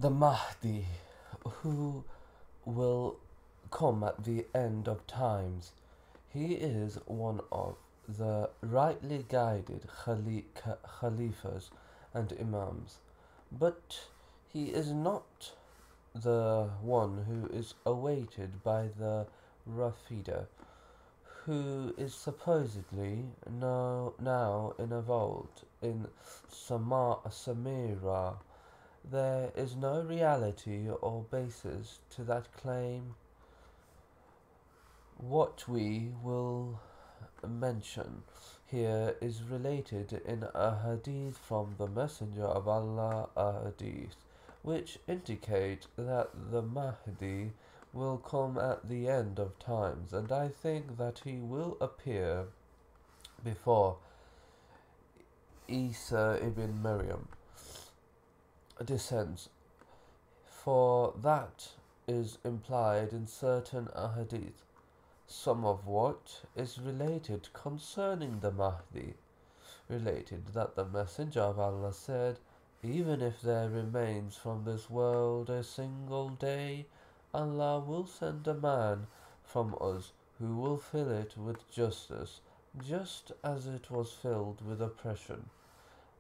The Mahdi, who will come at the end of times. He is one of the rightly guided Khalifas and Imams, but he is not the one who is awaited by the Rafida, who is supposedly now involved in Samira. There is no reality or basis to that claim. What we will mention here is related in a hadith from the Messenger of Allah, a hadith which indicate that the Mahdi will come at the end of times, and I think that he will appear before Isa ibn Maryam descends, for that is implied in certain ahadith, some of what is related concerning the Mahdi, related that the Messenger of Allah said, even if there remains from this world a single day, Allah will send a man from us who will fill it with justice, just as it was filled with oppression.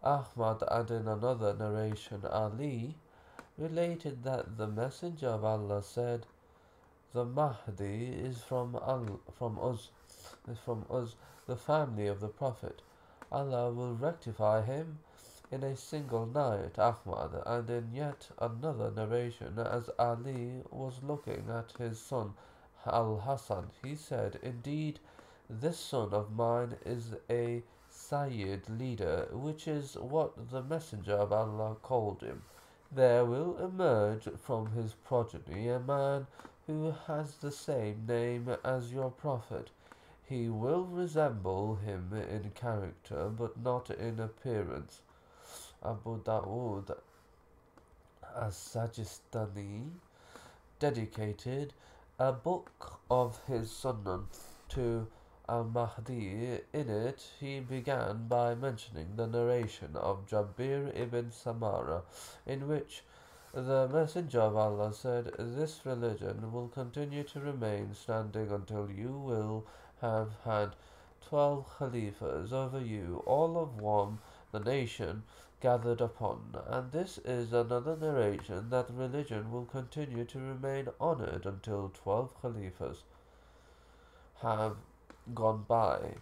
Ahmad, and in another narration Ali, related that the Messenger of Allah said, the Mahdi is from us, the family of the Prophet. Allah will rectify him in a single night. Ahmad, and in yet another narration, as Ali was looking at his son Al Hassan, he said, indeed, this son of mine is a Sayyid leader, which is what the Messenger of Allah called him. There will emerge from his progeny a man who has the same name as your Prophet. He will resemble him in character, but not in appearance. Abu Dawood as-Sajistani dedicated a book of his Sunan to al-Mahdi. In it, he began by mentioning the narration of Jabir ibn Samara, in which the Messenger of Allah said, this religion will continue to remain standing until you will have had 12 Khalifas over you, all of whom the nation gathered upon. And this is another narration that religion will continue to remain honored until 12 Khalifas have gone by.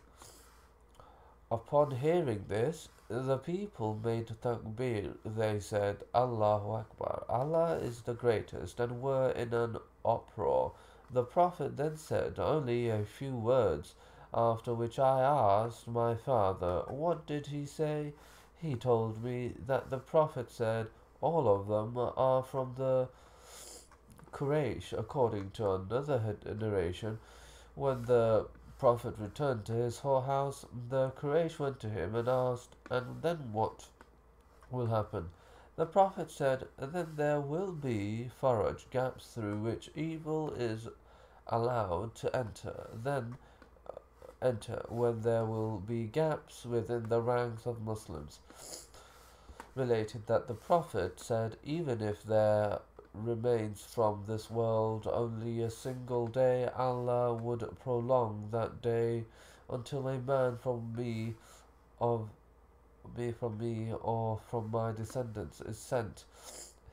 Upon hearing this, the people made takbir. They said, Allahu Akbar, Allah is the greatest, and were in an uproar. The Prophet then said only a few words, after which I asked my father, what did he say? He told me that the Prophet said, all of them are from the Quraysh. According to another narration, when the Prophet returned to his whorehouse, the Quraysh went to him and asked, and then what will happen? The Prophet said, then there will be faraj, gaps through which evil is allowed to enter when there will be gaps within the ranks of Muslims. Related that the Prophet said, even if there remains from this world only a single day, Allah would prolong that day until a man of from me or from my descendants is sent.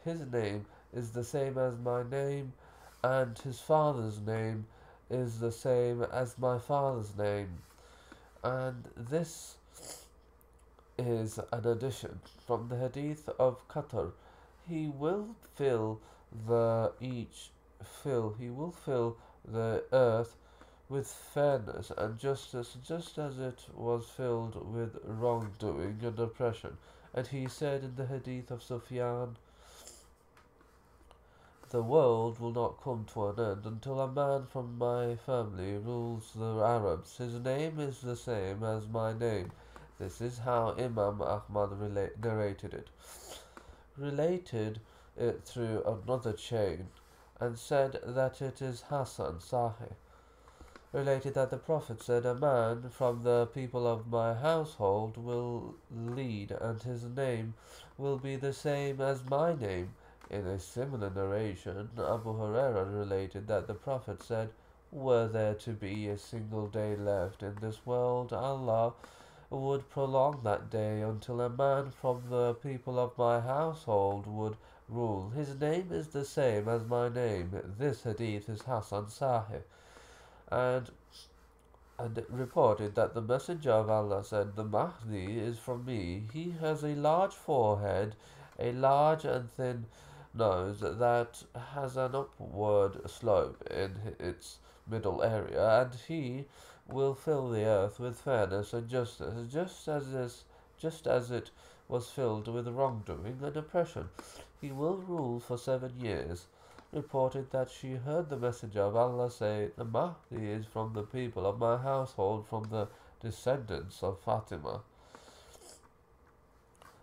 His name is the same as my name, and his father's name is the same as my father's name. And this is an addition from the hadith of Qatar. He will fill he will fill the earth with fairness and justice, just as it was filled with wrongdoing and oppression. And he said in the hadith of Sufyan, the world will not come to an end until a man from my family rules the Arabs. His name is the same as my name. This is how Imam Ahmad narrated it. Related it through another chain, and said that it is Hassan Sahih. Related that the Prophet said, a man from the people of my household will lead, and his name will be the same as my name. In a similar narration, Abu Huraira related that the Prophet said, "Were there to be a single day left in this world, Allah would prolong that day until a man from the people of my household would rule. His name is the same as my name." This hadith is Hasan Sahih, and and it reported that the Messenger of Allah said, "The Mahdi is from me. He has a large forehead, a large and thin nose that has an upward slope in its middle area, and he will fill the earth with fairness and justice, just as it was filled with wrongdoing and oppression. He will rule for 7 years." Reported that she heard the Messenger of Allah say, "The Mahdi is from the people of my household, from the descendants of Fatima."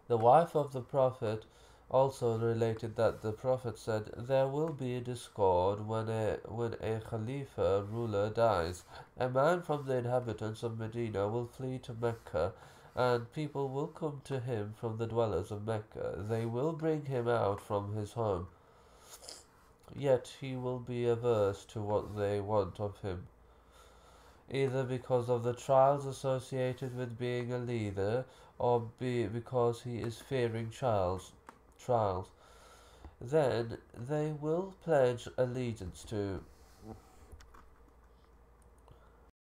The wife of the Prophet also related that the Prophet said, "There will be a discord when a Khalifa ruler dies. A man from the inhabitants of Medina will flee to Mecca, and people will come to him from the dwellers of Mecca. They will bring him out from his home, yet he will be averse to what they want of him, either because of the trials associated with being a leader, or because he is fearing trials. Then they will pledge allegiance to